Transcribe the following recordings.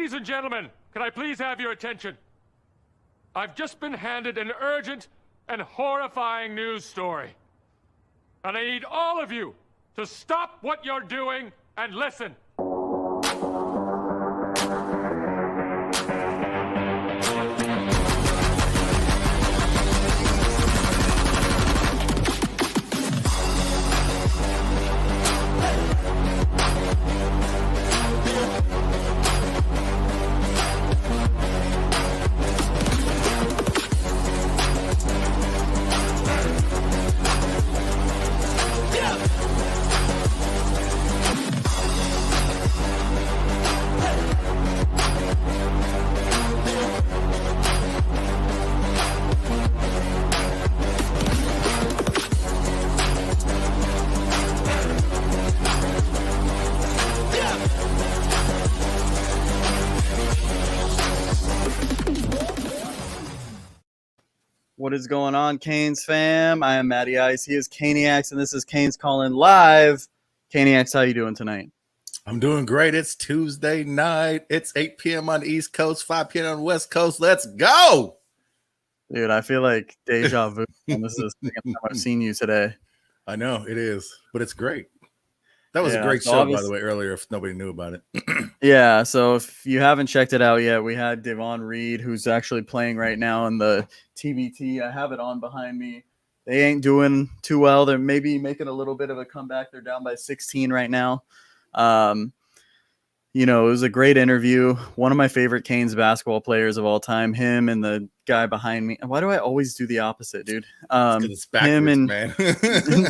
Ladies and gentlemen, can I please have your attention? I've just been handed an urgent and horrifying news story. And I need all of you to stop what you're doing and listen. What is going on, Canes fam? I am Matty Ice. He is Caniacs, and this is Canes calling live. Caniacs, how you doing tonight? I'm doing great. It's Tuesday night. It's 8 p.m. on the East Coast, 5 p.m. on the West Coast. Let's go. Dude, I feel like deja vu. And this is the second time I've seen you today. I know it is, but it's great. That was a great so show, by the way, earlier, if nobody knew about it. Yeah, so if you haven't checked it out yet, we had Devon Reed, who's actually playing right now in the TBT. I have it on behind me. They ain't doing too well. They're maybe making a little bit of a comeback. They're down by 16 right now. It was a great interview. One of my favorite Canes basketball players of all time, him and the guy behind me. Why do I always do the opposite, dude? It's backwards, him and man.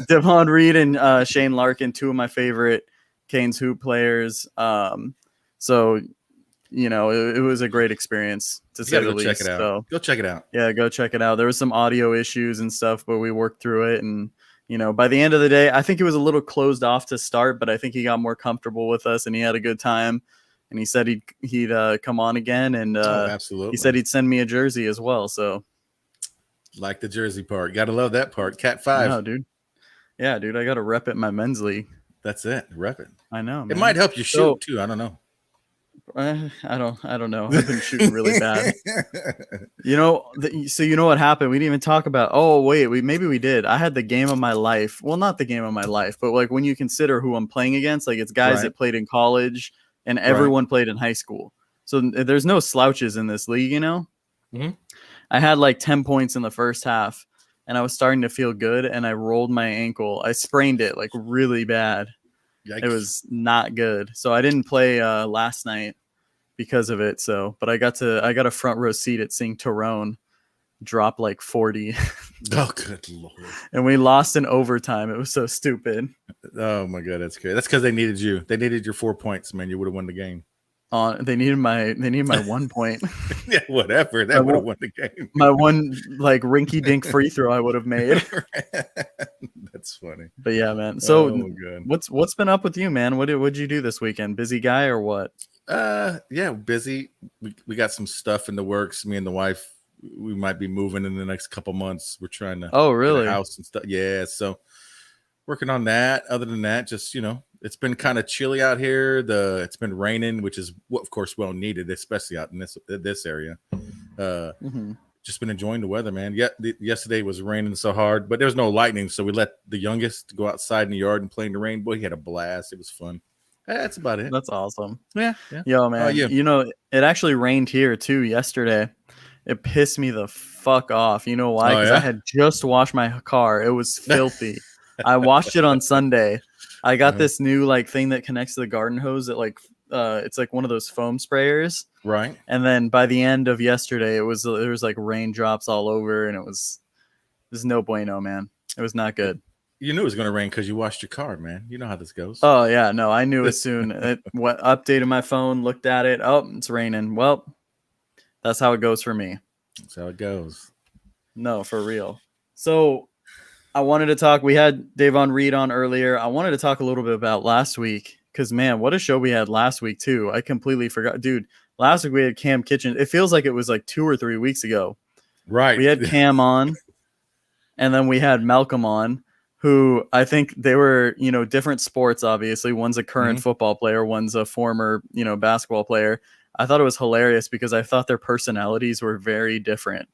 Devon Reed and Shane Larkin, two of my favorite Canes hoop players. It was a great experience to say the least. Check it out. So, go check it out. Yeah, go check it out. There was some audio issues and stuff, but we worked through it. And, by the end of the day, I think it was a little closed off to start, but I think he got more comfortable with us and he had a good time. And he said he'd come on again. And absolutely. He said he'd send me a jersey as well. So, like the jersey part. Got to love that part. Cat 5. No, dude. Yeah, dude. I got to rep it in my men's league. That's it. Rep it. I know, man. It might help you shoot too. I don't know. I don't know. I've been shooting really bad. So you know what happened? We didn't even talk about. Oh wait, maybe we did. I had the game of my life. Well, not the game of my life, but like when you consider who I'm playing against, like it's guys that played in college and everyone played in high school. So there's no slouches in this league, Mm-hmm. I had like 10 points in the first half, and I was starting to feel good, and I rolled my ankle. I sprained it like really bad. Yikes. It was not good. So I didn't play last night because of it. But I got a front row seat at seeing Tyrone drop like 40. Oh, good Lord. And we lost in overtime. It was so stupid. Oh my God. That's great. That's because they needed you. They needed your 4 points, man. You would have won the game. They needed my 1 point. Yeah, whatever. That would have won the game. My one like rinky dink free throw I would have made. That's funny. But yeah, man. So what's been up with you, man? What'd you do this weekend? Busy guy or what? Yeah, busy. We got some stuff in the works. Me and the wife, we might be moving in the next couple months. We're trying to really? get a house and stuff. Yeah, so working on that. Other than that, just it's been kind of chilly out here. It's been raining, which is of course well needed, especially out in this area. Just been enjoying the weather, man. Yeah, yesterday was raining so hard, but there's no lightning, so we let the youngest go outside in the yard and play in the rain. Boy, he had a blast. It was fun. That's about it. That's awesome. Yeah. Yo, man. It actually rained here too yesterday. It pissed me the fuck off. You know why? Because I had just washed my car. It was filthy. I washed it on Sunday. I got this new like thing that connects to the garden hose that like it's like one of those foam sprayers. Right. And then by the end of yesterday, there was like raindrops all over, and it was no bueno, man. It was not good. You knew it was going to rain because you washed your car, man. You know how this goes. Oh, yeah. No, I knew as soon. Updated my phone, looked at it. Oh, it's raining. Well, that's how it goes for me. That's how it goes. No, for real. So I wanted to talk. We had Devon Reed on earlier. I wanted to talk a little bit about last week because, man, what a show we had last week, too. I completely forgot. Dude, last week we had Cam Kitchen. It feels like it was like 2 or 3 weeks ago. Right. We had Cam on, and then we had Malcolm on, who I think they were, different sports, obviously. One's a current football player. One's a former, basketball player. I thought it was hilarious because I thought their personalities were very different.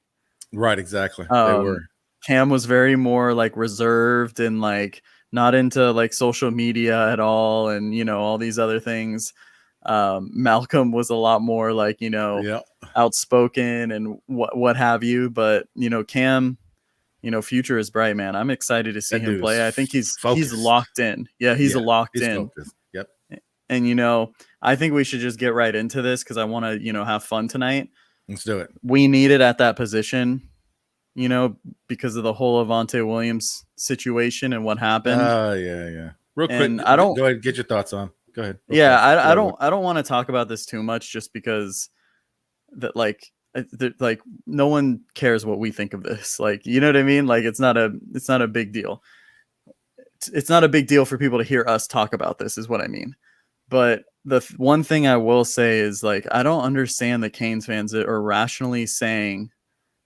Right, exactly. They were. Cam was very more like reserved and like not into like social media at all, and you know, all these other things. Malcolm was a lot more like, you know, outspoken and what have you. But you know, Cam, you know, future is bright, man. I'm excited to see him play. I think he's locked in. Yeah, he's locked in. Focused. Yep. And you know, I think we should just get right into this because I want to, you know, have fun tonight. Let's do it. We need it at that position, you know, because of the whole Avante Williams situation and what happened. Yeah. Real quick, I don't go ahead and get your thoughts on. Go ahead. I don't want to talk about this too much just because that like no one cares what we think of this. Like, you know what I mean? Like it's not a big deal. It's not a big deal for people to hear us talk about this is what I mean. But the one thing I will say is like, I don't understand the Canes fans that are rationally saying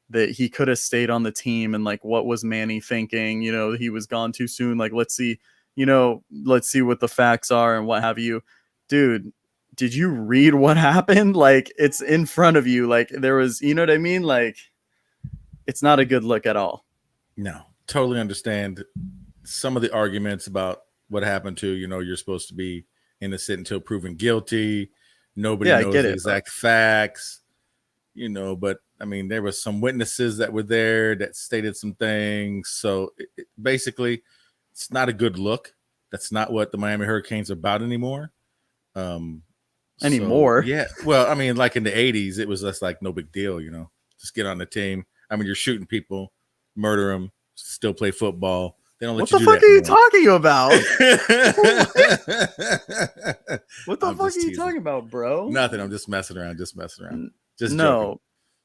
that he could have stayed on the team and like, what was Manny thinking? You know, he was gone too soon. Like, let's see what the facts are and what have you. Dude, did you read what happened? Like, it's in front of you. Like, there was, you know what I mean? Like, it's not a good look at all. No, totally understand some of the arguments about what happened to, you know, you're supposed to be innocent until proven guilty. Nobody knows the exact facts, you know, but I mean, there was some witnesses that were there that stated some things. So basically, it's not a good look. That's not what the Miami Hurricanes are about anymore. Anymore. So, yeah. Well, I mean, like in the 80s, it was just like no big deal, you know, just get on the team. I mean, you're shooting people, murder them, still play football. They don't let you do that. What the fuck are you talking about? What the fuck are you talking about, bro? Nothing. I'm just messing around. Just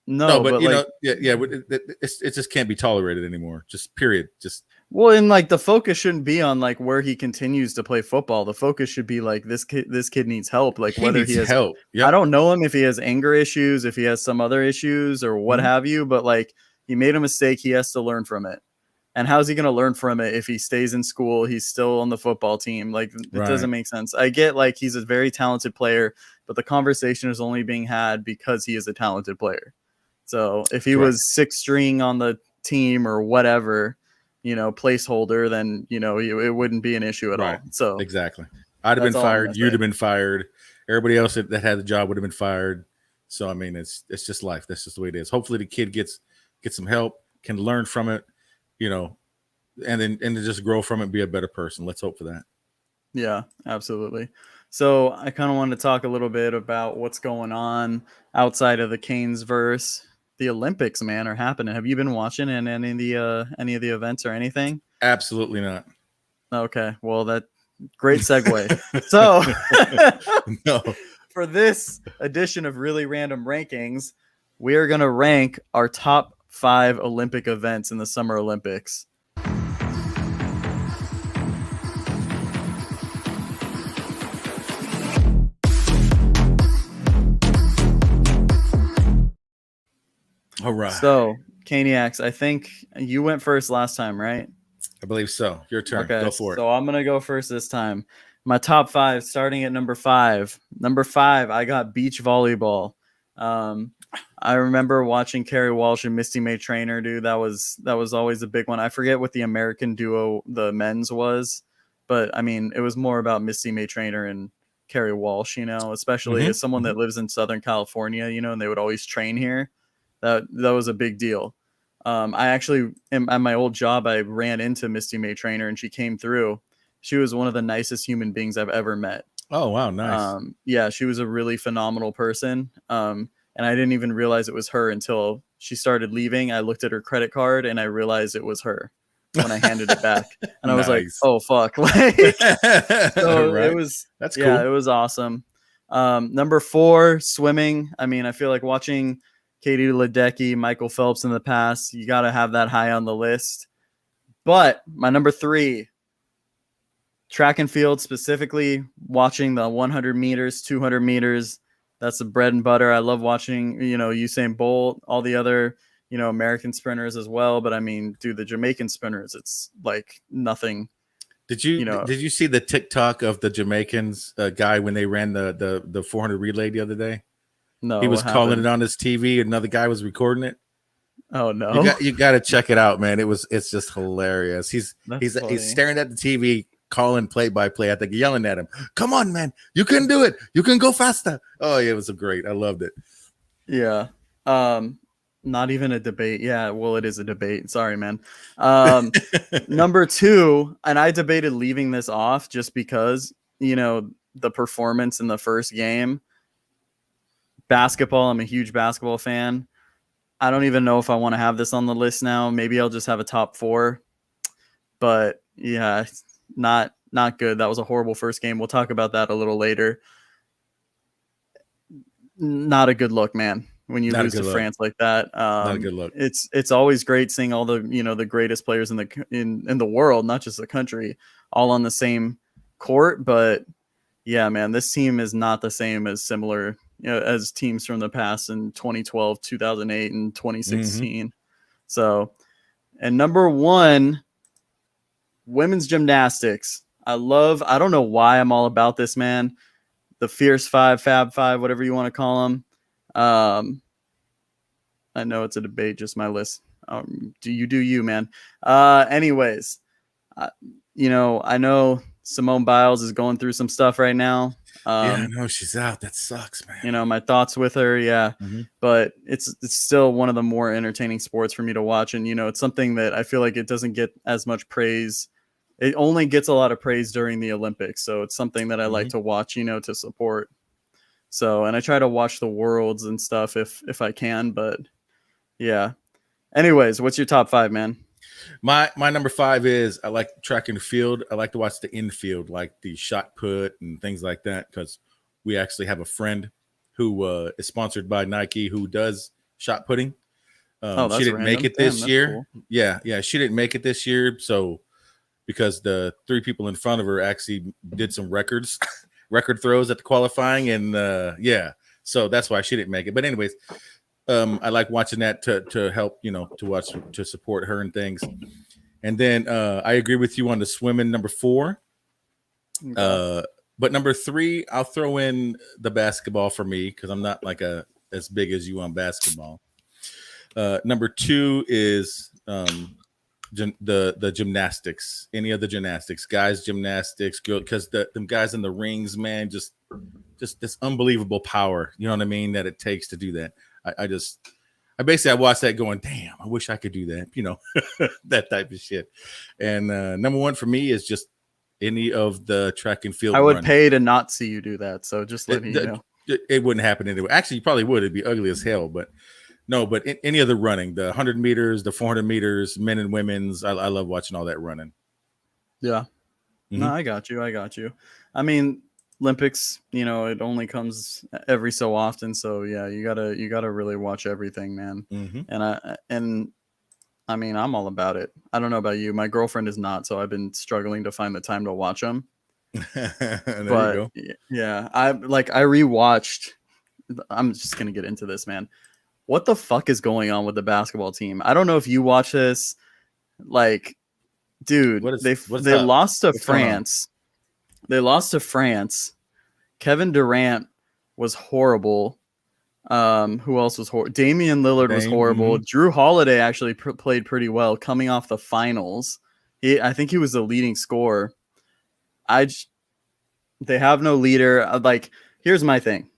no, but you know, it just can't be tolerated anymore. Just period. Just well, and like the focus shouldn't be on like where he continues to play football. The focus should be like this kid needs help. Like whether he has help. Yep. I don't know him if he has anger issues, if he has some other issues or what have you. But like he made a mistake, he has to learn from it. And how's he going to learn from it if he stays in school? He's still on the football team. Like it doesn't make sense. I get like he's a very talented player, but the conversation is only being had because he is a talented player. So if he was sixth string on the team or whatever, you know, placeholder, then, you know, it wouldn't be an issue at all. So exactly. I'd have been fired. You'd have been fired. Everybody else that had the job would have been fired. So, I mean, it's just life. That's just the way it is. Hopefully the kid gets some help, can learn from it, you know, and to just grow from it, be a better person. Let's hope for that. Yeah, absolutely. So I kind of wanted to talk a little bit about what's going on outside of the Canes verse. The Olympics, man, are happening. Have you been watching in any of the events or anything? Absolutely not. Okay, well, that great segue. So no. For this edition of Really Random Rankings, we are going to rank our top 5 Olympic events in the Summer Olympics. All right. So, Caniacs, I think you went first last time, right? I believe so. Your turn. Okay, go for it. So I'm going to go first this time. My top 5, starting at number 5. Number 5, I got beach volleyball. I remember watching Carrie Walsh and Misty May Trainer, dude. That was always a big one. I forget what the American duo, the men's was, but I mean, it was more about Misty May Trainer and Carrie Walsh, you know, especially as someone that lives in Southern California, you know, and they would always train here. That was a big deal. I actually, at my old job, I ran into Misty May Trainer and she came through. She was one of the nicest human beings I've ever met. Oh, wow. Nice. Yeah, she was a really phenomenal person. And I didn't even realize it was her until she started leaving. I looked at her credit card and I realized it was her when I handed it back. And I was like, oh, fuck. Like, so it was, that's cool. Yeah, it was awesome. Number 4, swimming. I mean, I feel like watching Katie Ledecky, Michael Phelps in the past, you got to have that high on the list. But my number 3, track and field, specifically watching the 100 meters, 200 meters. That's the bread and butter. I love watching, you know, Usain Bolt, all the other, you know, American sprinters as well. But I mean, dude, the Jamaican sprinters, it's like nothing. Did you see the TikTok of the Jamaicans guy when they ran the 400 relay the other day? No, he was calling it on his TV. Another guy was recording it. Oh no! You got to check it out, man. It's just hilarious. He's staring at the TV, calling play by play. I think yelling at him. Come on, man! You can do it. You can go faster. Oh, yeah, it was great. I loved it. Yeah. Not even a debate. Yeah, well, it is a debate. Sorry, man. Number 2, and I debated leaving this off just because, the performance in the first game. Basketball, I'm a huge basketball fan. I don't even know if I want to have this on the list now. Maybe I'll just have a top 4. But yeah, not good. That was a horrible first game. We'll talk about that a little later. Not a good look, man. When you lose to France like that, not a good look. It's always great seeing all the the greatest players in the world, not just the country, all on the same court. But yeah, man, this team is not the same as similar as teams from the past in 2012, 2008, and 2016. Mm-hmm. So, and number 1, women's gymnastics. I don't know why I'm all about this, man. The Fierce 5, Fab 5, whatever you want to call them. I know it's a debate, just my list. Do you, man? Anyways, I know Simone Biles is going through some stuff right now. I know she's out. That sucks, man. My thoughts with her. Yeah. Mm-hmm. But it's still one of the more entertaining sports for me to watch. And, it's something that I feel like it doesn't get as much praise. It only gets a lot of praise during the Olympics. So it's something that I like to watch, to support. So, and I try to watch the worlds and stuff if I can, but yeah. Anyways, what's your top 5, man? My number 5 is I like track and field. I like to watch the infield, like the shot put and things like that, because we actually have a friend who is sponsored by Nike who does shot putting. She didn't make it this year. Cool. Yeah, she didn't make it this year. So because the 3 people in front of her actually did some record throws at the qualifying, and so that's why she didn't make it. But anyways, I like watching that to help, to support her and things. And then I agree with you on the swimming, number 4. Okay. But number 3, I'll throw in the basketball for me because I'm not like as big as you on basketball. Number 2 is the gymnastics, any of the gymnastics, guys gymnastics, because them guys in the rings, man, just this unbelievable power, you know what I mean, that it takes to do that. I watched that going, damn, I wish I could do that, that type of shit. And number 1 for me is just any of the track and field. I would pay to not see you do that, so just let me know. It wouldn't happen anyway. Actually, you probably would. It'd be ugly as hell, but no. But any of the running, the 100 meters, the 400 meters, men and women's, I love watching all that running. Yeah. Mm-hmm. No, I got you. I mean, Olympics, it only comes every so often, so yeah, you gotta really watch everything, man. Mm-hmm. And I mean, I'm all about it. I don't know about you. My girlfriend is not, so I've been struggling to find the time to watch them. There you go. Yeah, I rewatched. I'm just gonna get into this, man. What the fuck is going on with the basketball team? I don't know if you watch this. Like, dude, they lost to France. They lost to France. Kevin Durant was horrible. Who else was horrible? Damian Lillard was horrible. Mm-hmm. Drew Holiday actually played pretty well coming off the finals. I think he was the leading scorer. They have no leader. Here's my thing.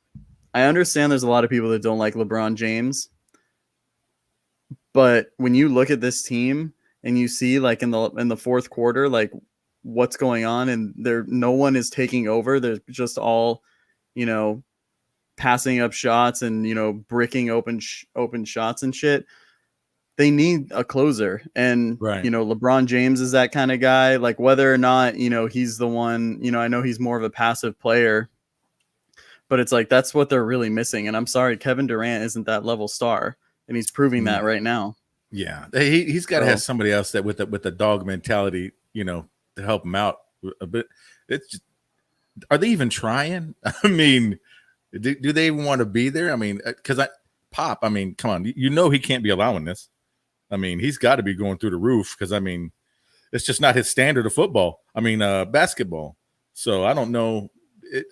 I understand there's a lot of people that don't like LeBron James. But when you look at this team and you see in the fourth quarter, what's going on, and no one is taking over. They're just all, passing up shots and, bricking open shots and shit. They need a closer. And, right. LeBron James is that kind of guy. Like, whether or not, he's the one, I know he's more of a passive player, but it's like, that's what they're really missing. And I'm sorry, Kevin Durant isn't that level star, and he's proving that right now. Yeah. He's got to have somebody else that with the dog mentality, to help him out a bit. It's just, are they even trying? I mean, do they even want to be there? I mean, because Pop, I mean, come on, he can't be allowing this. I mean, he's got to be going through the roof because, I mean, it's just not his standard of football. I mean, basketball. So I don't know.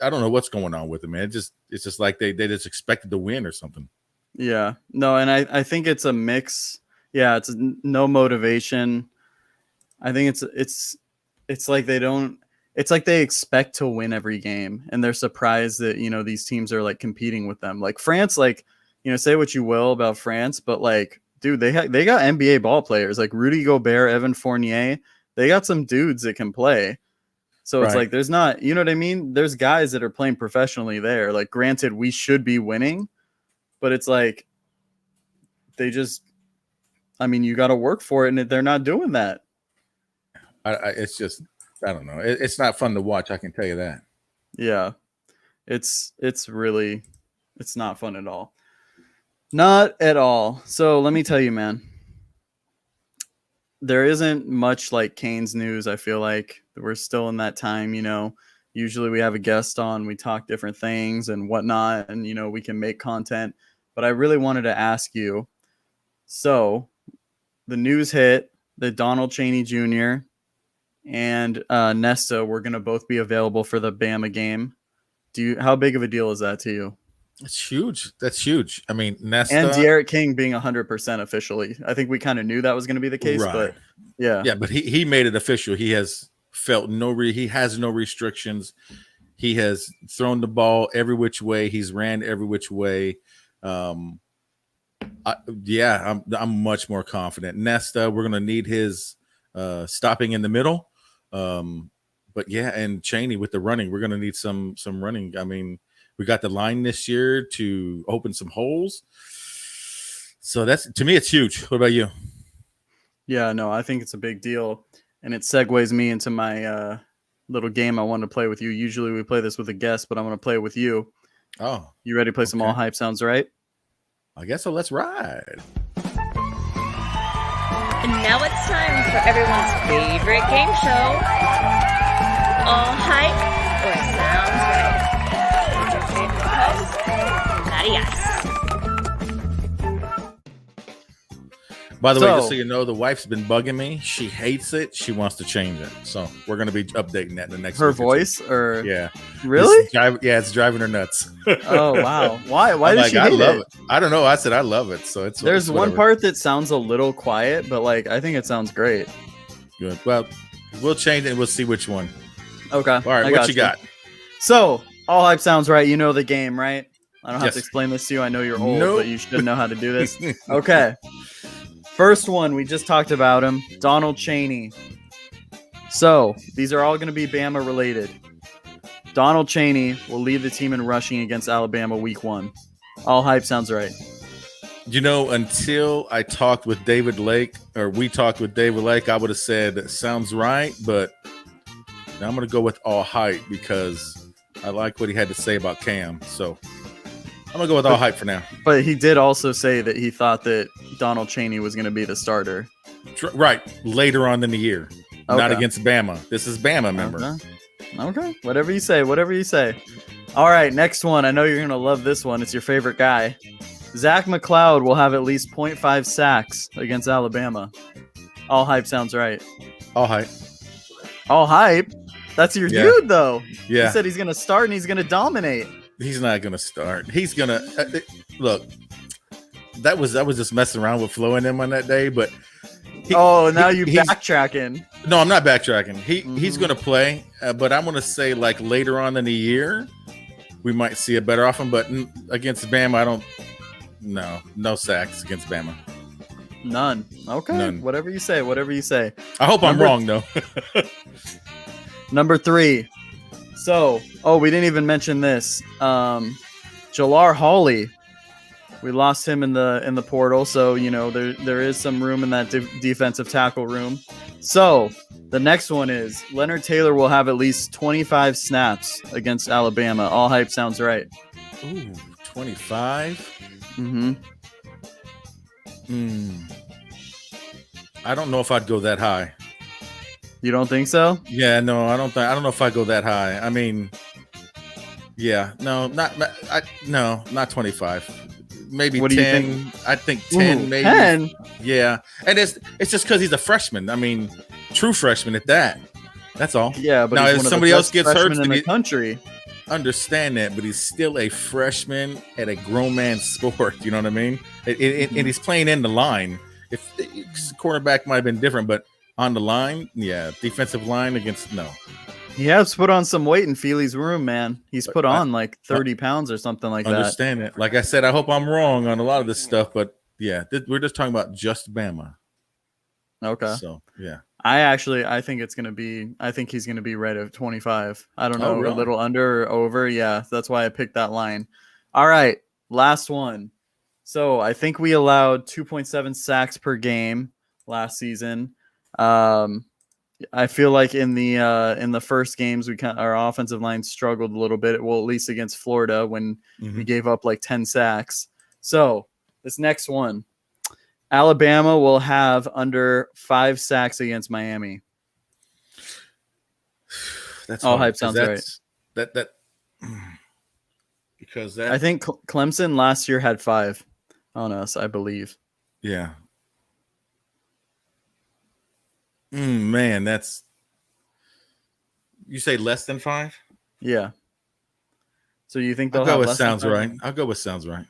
I don't know what's going on with him, man. It's just like they just expected to win or something. Yeah, no, and I think it's a mix. Yeah, it's no motivation. I think it's like they don't. It's like they expect to win every game, and they're surprised that these teams are like competing with them. Like France, like say what you will about France, but like, dude, they got NBA ball players like Rudy Gobert, Evan Fournier. They got some dudes that can play. So it's like there's not, you know what I mean? There's guys that are playing professionally there. Like, granted, we should be winning, but it's like they just, I mean, you got to work for it, and they're not doing that. It's just, I don't know. It's not fun to watch. I can tell you that. Yeah, it's really, it's not fun at all. Not at all. So let me tell you, man. There isn't much like Canes news. I feel like we're still in that time, usually we have a guest on, we talk different things and whatnot, and, we can make content, but I really wanted to ask you. So the news hit that Donald Chaney Jr. and Nesta were going to both be available for the Bama game. How big of a deal is that to you? It's huge. That's huge. I mean, Nesta and De'Aaron King being 100% officially. I think we kind of knew that was going to be the case, but yeah. Yeah, but he made it official. He has felt he has no restrictions. He has thrown the ball every which way. He's ran every which way. I'm much more confident. Nesta, we're going to need his stopping in the middle. But yeah, and Chaney with the running, we're going to need some running. I mean, we got the line this year to open some holes. So to me, it's huge. What about you? Yeah, no, I think it's a big deal. And it segues me into my little game I wanted to play with you. Usually we play this with a guest, but I'm going to play it with you. Oh. You ready to play some All Hype Sounds Right? I guess so. Let's ride. And now it's time for everyone's favorite game show, All Hype or Sounds Right. By the way, just so you know, the wife's been bugging me. She hates it. She wants to change it. So we're going to be updating that in the next Her voice? Or yeah. Really? It's driving her nuts. Oh, wow. Why does she hate it? I don't know. I said I love it. So there's one part that sounds a little quiet, but like I think it sounds great. Good. Well, we'll change it and we'll see which one. Okay. All right. What you got? So, All Hype Sounds Right. You know the game, right? I don't have to explain this to you. I know you're old, but you should know how to do this. Okay. First one, we just talked about him, Donald Chaney. So, these are all going to be Bama related. Donald Chaney will lead the team in rushing against Alabama week 1. All Hype Sounds Right. Until I talked with David Lake, or we talked with David Lake, I would have said sounds right, but now I'm going to go with All Hype because I like what he had to say about Cam. So, I'm going to go with All Hype for now. But he did also say that he thought that Donald Chaney was going to be the starter. Right. Later on in the year. Okay. Not against Bama. This is Bama, remember? Okay. Whatever you say. All right. Next one. I know you're going to love this one. It's your favorite guy. Zach McCloud will have at least 0.5 sacks against Alabama. All Hype Sounds Right. All Hype. All Hype? That's your dude, though. Yeah. He said he's going to start and he's going to dominate. He's not going to start. He's going to look. That was just messing around with Flo and them on that day, but now you're backtracking. No, I'm not backtracking. He's going to play, but I'm going to say like later on in the year we might see a better off him. But against Bama, no sacks against Bama. None. Okay. None. Whatever you say. I hope I'm wrong though. Number 3. So, we didn't even mention this. Jalar Hawley, we lost him in the portal, so there is some room in that defensive tackle room. So, the next one is Leonard Taylor will have at least 25 snaps against Alabama. All Hype Sounds Right. Ooh, 25? Mm-hmm. I don't know if I'd go that high. You don't think so? Yeah, no, I don't know if I go that high. I mean, yeah, no, not 25. Maybe what 10. I think 10, maybe 10. Yeah, and it's just because he's a freshman. I mean, true freshman at that. That's all. Yeah, but now he's if one somebody of the else gets hurt in the country. understand that, but he's still a freshman at a grown man's sport. You know what I mean? And he's playing in the line. If cornerback might have been different, but on the line, yeah, defensive line against no. He has put on some weight in Feely's room, man. He's put on like 30 pounds or something like that. Understand it. Like I said, I hope I'm wrong on a lot of this stuff, but yeah, we're just talking about just Bama. Okay. So yeah, I think he's gonna be right at 25. I don't know, really? A little under or over. Yeah, that's why I picked that line. All right, last one. So I think we allowed 2.7 sacks per game last season. I feel like in the first games our offensive line struggled a little bit. Well, at least against Florida when we gave up like 10 sacks. So this next one, Alabama will have under 5 sacks against Miami. That's all hype sounds right. That because that I think Clemson last year had 5 on us, I believe. Yeah. Man, that's you say less than 5? Yeah. So you think they'll I'll go have with less sounds than 5? right. I'll go with sounds right.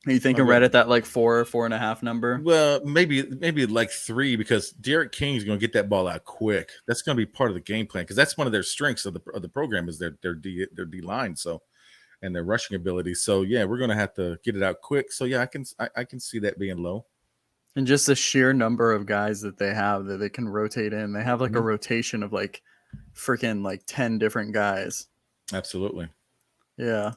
Are you thinking right at that like 4.5 number? Well, maybe like 3 because Derek King's going to get that ball out quick. That's going to be part of the game plan because that's one of their strengths of the program is their D line. So and their rushing ability. So yeah, we're going to have to get it out quick. So yeah, I can see that being low. And just the sheer number of guys that they have that they can rotate in. They have like a rotation of like freaking like 10 different guys. Absolutely. Yeah.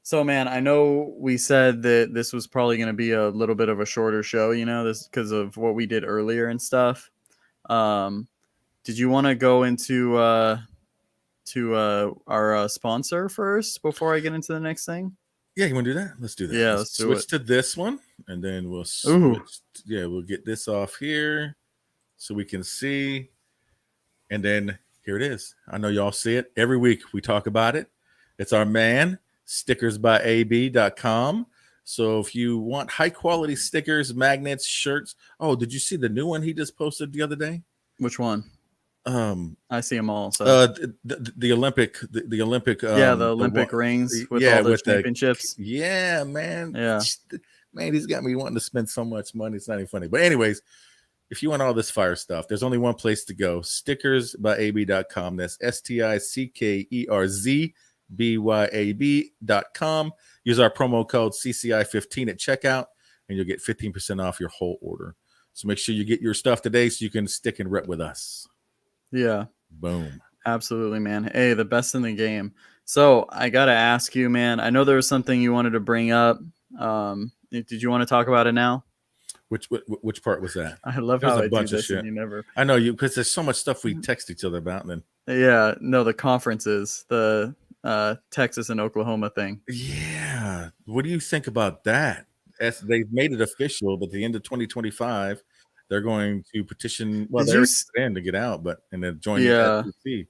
So man, I know we said that this was probably going to be a little bit of a shorter show, this because of what we did earlier and stuff. Did you want to go into our sponsor first before I get into the next thing? Yeah, you want to do that? Let's do that. Yeah, let's switch to this one, and then we'll switch. Ooh. Yeah, we'll get this off here so we can see. And then here it is. I know y'all see it. Every week we talk about it. It's our man, stickersbyab.com. So if you want high-quality stickers, magnets, shirts. Oh, did you see the new one he just posted the other day? Which one? I see them all. So the Olympic, the Olympic, the Olympic rings with all those championships. Yeah, man. Yeah, man, he's got me wanting to spend so much money. It's not even funny. But anyways, if you want all this fire stuff, there's only one place to go: stickersbyab.com. That's stickersbyab.com. Use our promo code CCI15 at checkout, and you'll get 15% off your whole order. So make sure you get your stuff today so you can stick and rep with us. Yeah. Boom. Absolutely, man. Hey, the best in the game. So I got to ask you, man, I know there was something you wanted to bring up. Did you want to talk about it now? Which part was that? I love how I do this and you never. I know you because there's so much stuff we text each other about. And then yeah, no, the conferences, the Texas and Oklahoma thing. Yeah. What do you think about that? As they've made it official that at the end of 2025, they're going to petition. Well, they're in to get out, but and then join the SEC.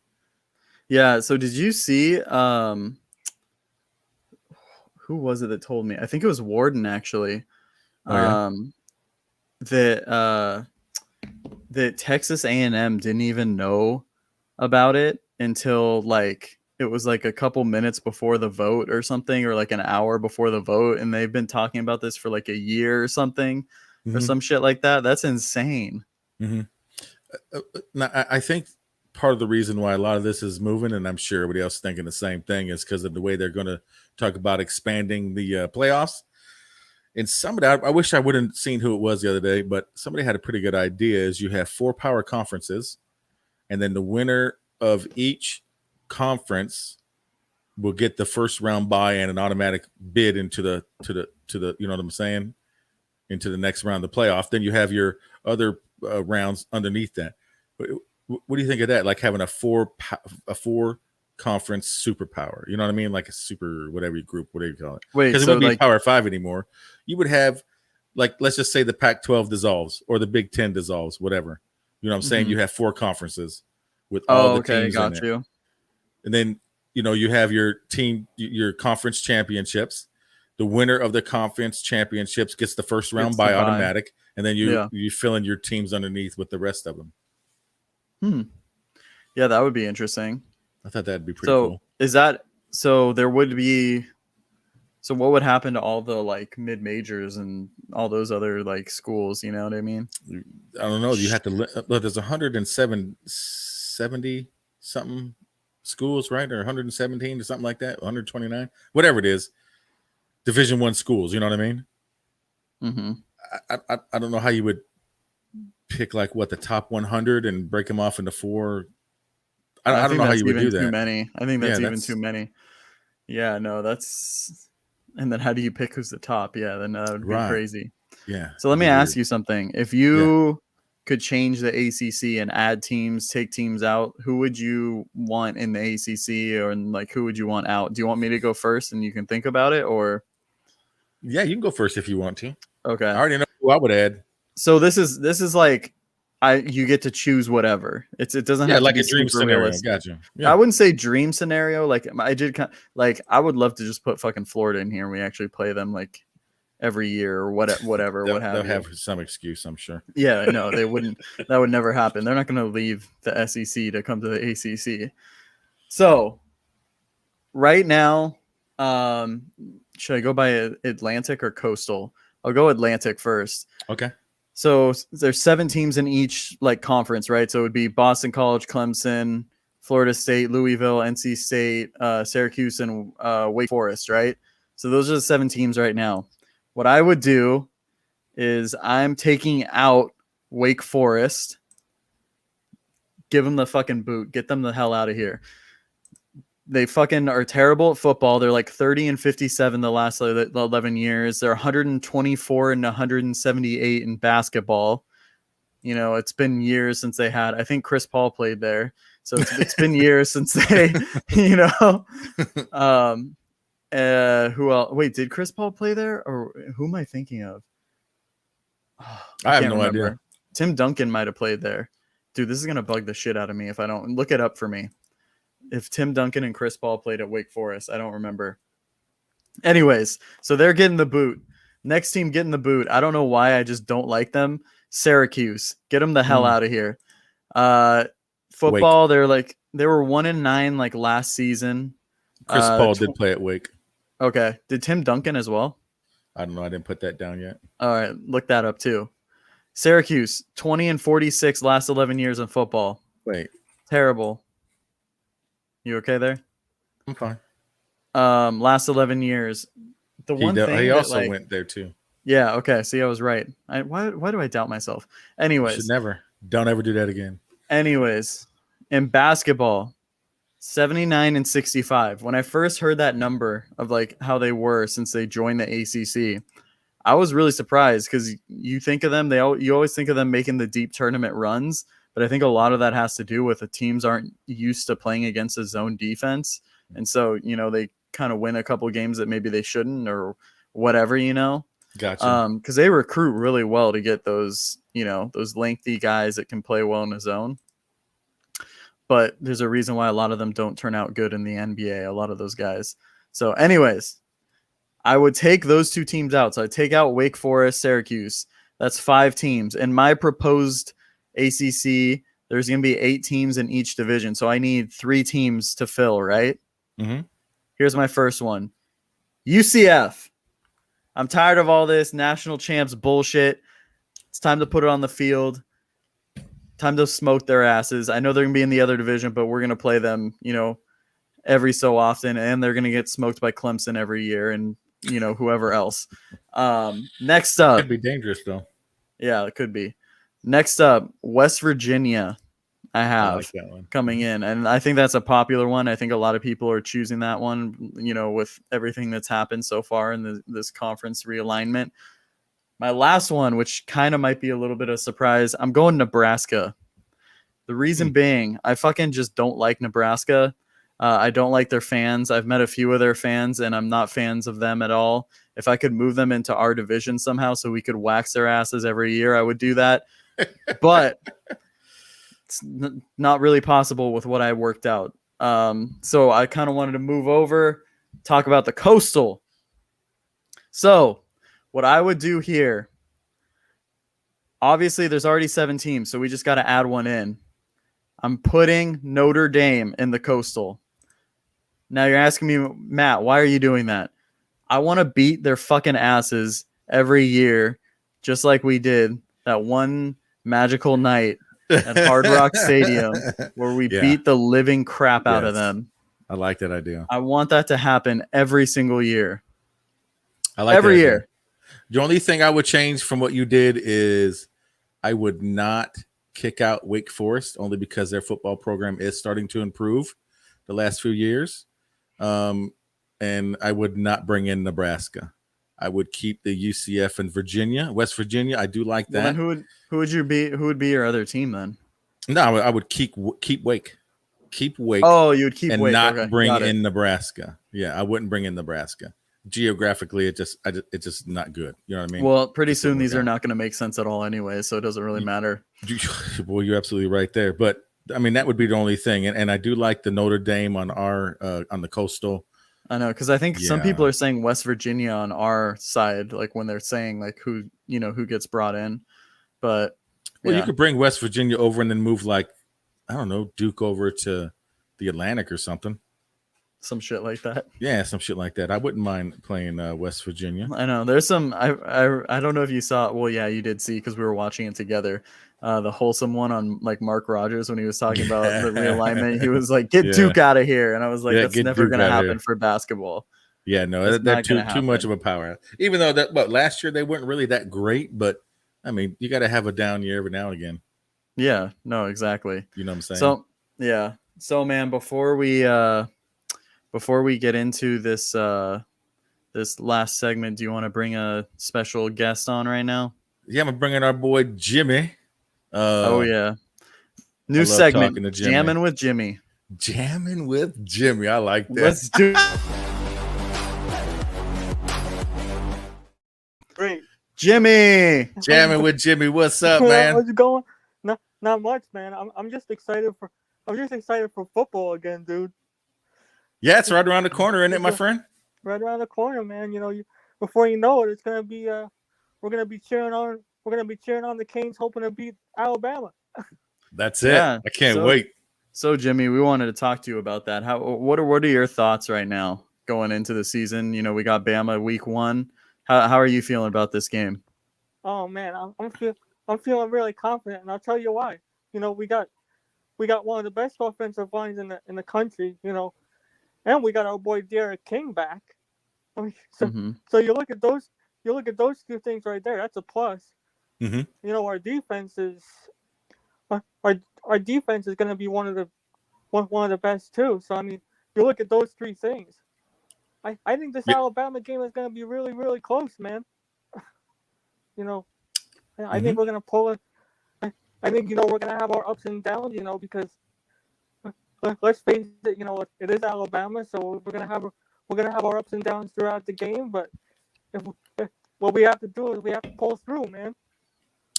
Yeah. So did you see? Who was it that told me? I think it was Warden actually. That Texas A&M didn't even know about it until like it was like a couple minutes before the vote or something, or like an hour before the vote, and they've been talking about this for like a year or something. Or some shit like that. That's insane. Now, I think part of the reason why a lot of this is moving, and I'm sure everybody else is thinking the same thing, is because of the way they're going to talk about expanding the playoffs. And somebody, I wish I would have seen who it was the other day, but somebody had a pretty good idea. Is you have 4 power conferences, and then the winner of each conference will get the first round bye and an automatic bid into the you know what I'm saying? Into the next round of the playoff. Then you have your other rounds underneath that. What do you think of that? Like having a 4 conference superpower. You know what I mean? Like a super whatever you call it. Wait, because it wouldn't be Power 5 anymore. You would have like let's just say the Pac-12 dissolves or the Big 10 dissolves, whatever. You know what I'm saying? You have 4 conferences with all the teams got in you. It. And then you have your conference championships. The winner of the conference championships gets the first round by automatic, and then you fill in your teams underneath with the rest of them. Yeah, that would be interesting. I thought that'd be pretty cool. Is that so? There would be. So what would happen to all the like mid majors and all those other like schools? You know what I mean? I don't know. You have to look. There's 170 something schools, right? Or 117 or something like that. 129, whatever it is. Division I schools. You know what I mean? Mm-hmm. I don't know how you would pick like what the top 100 and break them off into 4. I don't know how you would do that. Too many. I think that's even too many. Yeah, no, that's. And then how do you pick who's the top? Yeah, then that would be crazy. Yeah. So let me ask you something. If you could change the ACC and add teams, take teams out, who would you want in the ACC, or like who would you want out? Do you want me to go first and you can think about it, or? Yeah, you can go first if you want to. Okay. I already know who I would add. So this is like you get to choose whatever. It doesn't have like to be a dream scenario. Realistic. Gotcha. Yeah. I wouldn't say dream scenario. Like I did I would love to just put fucking Florida in here and we actually play them like every year or whatever. They'll have some excuse, I'm sure. Yeah, no, they wouldn't. That would never happen. They're not going to leave the SEC to come to the ACC. So right now, should I go by Atlantic or Coastal? I'll go Atlantic first. Okay. So there's 7 teams in each like conference, right? So it would be Boston College, Clemson, Florida State, Louisville, NC State, Syracuse, and Wake Forest, right? So those are the 7 teams right now. What I would do is I'm taking out Wake Forest, give them the fucking boot, get them the hell out of here. They fucking are terrible at football. They're like 30-57 the last 11 years. They're 124 and 178 in basketball. You know, it's been years since they had. I think Chris Paul played there, so it's been years since they. You know, who else? Wait, did Chris Paul play there, or who am I thinking of? Oh, I have no idea. Tim Duncan might have played there. Dude, this is gonna bug the shit out of me if I don't look it up for me. If Tim Duncan and Chris Paul played at Wake Forest, I don't remember. Anyways, so they're getting the boot. Next team getting the boot. I don't know why. I just don't like them. Syracuse, get them the hell out of here. Football, Wake. They were 1-9 like last season. Chris Paul did play at Wake. Okay, did Tim Duncan as well? I don't know. I didn't put that down yet. All right, look that up too. Syracuse, 20-46 last 11 years in football. Wait, terrible. You okay there? I'm fine. Last 11 years. He also went there too. Yeah, okay. See, I was right. Why do I doubt myself? Anyways. Don't ever do that again. Anyways, in basketball, 79-65. When I first heard that number of like how they were since they joined the ACC, I was really surprised because you think of them, you always think of them making the deep tournament runs. But I think a lot of that has to do with the teams aren't used to playing against a zone defense. And so, you know, they kind of win a couple games that maybe they shouldn't or whatever, you know. Gotcha. Because they recruit really well to get those, you know, those lengthy guys that can play well in a zone. But there's a reason why a lot of them don't turn out good in the NBA, a lot of those guys. So anyways, I would take those 2 teams out. So I take out Wake Forest, Syracuse. That's 5 teams. And my proposed ACC, there's going to be 8 teams in each division. So I need 3 teams to fill, right? Mm-hmm. Here's my first one. UCF. I'm tired of all this national champs bullshit. It's time to put it on the field. Time to smoke their asses. I know they're going to be in the other division, but we're going to play them, you know, every so often. And they're going to get smoked by Clemson every year and, you know, whoever else. Next up. Could be dangerous, though. Yeah, it could be. Next up, West Virginia, I have that one coming in. And I think that's a popular one. I think a lot of people are choosing that one, you know, with everything that's happened so far in this conference realignment. My last one, which kind of might be a little bit of a surprise, I'm going Nebraska. The reason being, I fucking just don't like Nebraska. I don't like their fans. I've met a few of their fans, and I'm not fans of them at all. If I could move them into our division somehow so we could wax their asses every year, I would do that. But it's not really possible with what I worked out. So I kind of wanted to move over, talk about the Coastal. So what I would do here, obviously there's already 7 teams, so we just got to add one in. I'm putting Notre Dame in the Coastal. Now you're asking me, Matt, why are you doing that? I want to beat their fucking asses every year, just like we did that one magical night at Hard Rock Stadium where we beat the living crap out of them. I like that idea. I want that to happen every single year. I like every year. The only thing I would change from what you did is I would not kick out Wake Forest, only because their football program is starting to improve the last few years. And I would not bring in Nebraska. I would keep the UCF and West Virginia. I do like that. Well, then who would be your other team then? No, I would keep Wake. Keep Wake. Oh, you would keep and Wake. not bring in Nebraska. Yeah, I wouldn't bring in Nebraska. Geographically, it's just not good. You know what I mean? Well, pretty soon these are not going to make sense at all anyway, so it doesn't really matter. Well, you're absolutely right there. But I mean, that would be the only thing. And I do like the Notre Dame on on the Coastal. I know, because I think some people are saying West Virginia on our side, like when they're saying like who gets brought in. But you could bring West Virginia over and then move like, I don't know, Duke over to the Atlantic or something. Some shit like that. Yeah, some shit like that. I wouldn't mind playing West Virginia. I know. There's some. I don't know if you saw. Well, yeah, you did see because we were watching it together. The wholesome one on like Mark Rogers when he was talking about the realignment. He was like, "Get Duke out of here," and I was like, "That's never going to happen for basketball." Yeah, no, that's too much of a power. Even though last year they weren't really that great, but I mean, you got to have a down year every now and again. Yeah. No. Exactly. You know what I'm saying? So yeah. So man, before we get into this this last segment, do you want to bring a special guest on right now? Yeah, I'm bringing our boy Jimmy. Oh yeah, new segment, Jamming with Jimmy. Jamming with Jimmy, I like that. Let's do. Great, Jimmy. Jamming with Jimmy. What's up, man? How's it going? Not much, man. I'm just excited for football again, dude. Yeah, it's right around the corner, isn't it, my friend? Right around the corner, man. You know, before you know it, it's gonna be we're gonna be cheering on the Canes, hoping to beat Alabama. That's it. Yeah, I can't wait. So, Jimmy, we wanted to talk to you about that. What are your thoughts right now going into the season? You know, we got Bama week 1. How are you feeling about this game? Oh man, I'm feeling really confident, and I'll tell you why. You know, we got one of the best offensive lines in the country. You know. And we got our boy Derek King back. I mean, so you look at those two things right there. That's a plus. Mm-hmm. You know, our defense is going to be one of the best too. So I mean, you look at those three things. I think this Alabama game is going to be really, really close, man. You know, I think we're going to pull it. I think we're going to have our ups and downs. You know, because. Let's face it, it is Alabama, so we're gonna have our ups and downs throughout the game. But what we have to do is we have to pull through, man.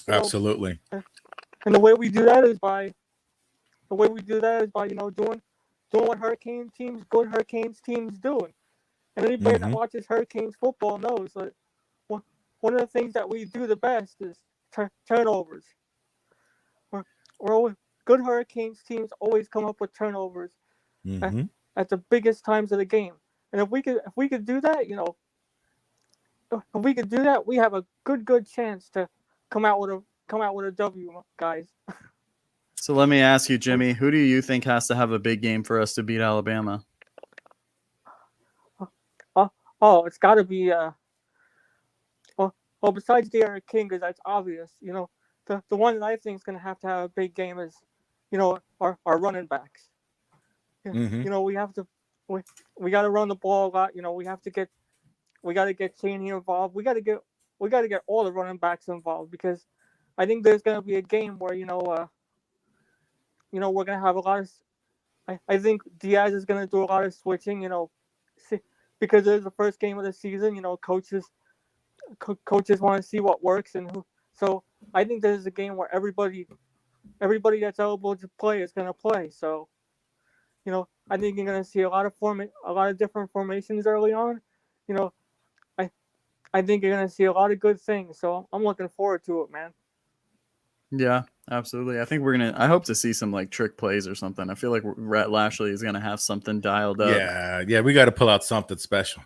Absolutely. And the way we do that is by doing what good Hurricanes teams doing. And anybody that watches Hurricanes football knows that one of the things that we do the best is turnovers. We're always good Hurricanes teams always come up with turnovers at the biggest times of the game. And if we could do that, we have a good chance to come out with a W, guys. So let me ask you, Jimmy, who do you think has to have a big game for us to beat Alabama? It's got to be besides Derek King, because that's obvious. You know, the one that I think is going to have a big game is our running backs. You know, we got to run the ball a lot. You know, we got to get Chaney involved. We got to get all the running backs involved, because I think there's going to be a game where we're going to have a lot of. I think Diaz is going to do a lot of switching. You know, because it's the first game of the season. You know, coaches want to see what works and who. So I think this is a game where everybody that's eligible to play is going to play. So, I think you're going to see a lot of different formations early on. You know, I think you're going to see a lot of good things. So I'm looking forward to it, man. Yeah, Absolutely. I think I hope to see some like trick plays or something. I feel like Rhett Lashley is gonna have something dialed up. Yeah, we got to pull out something special.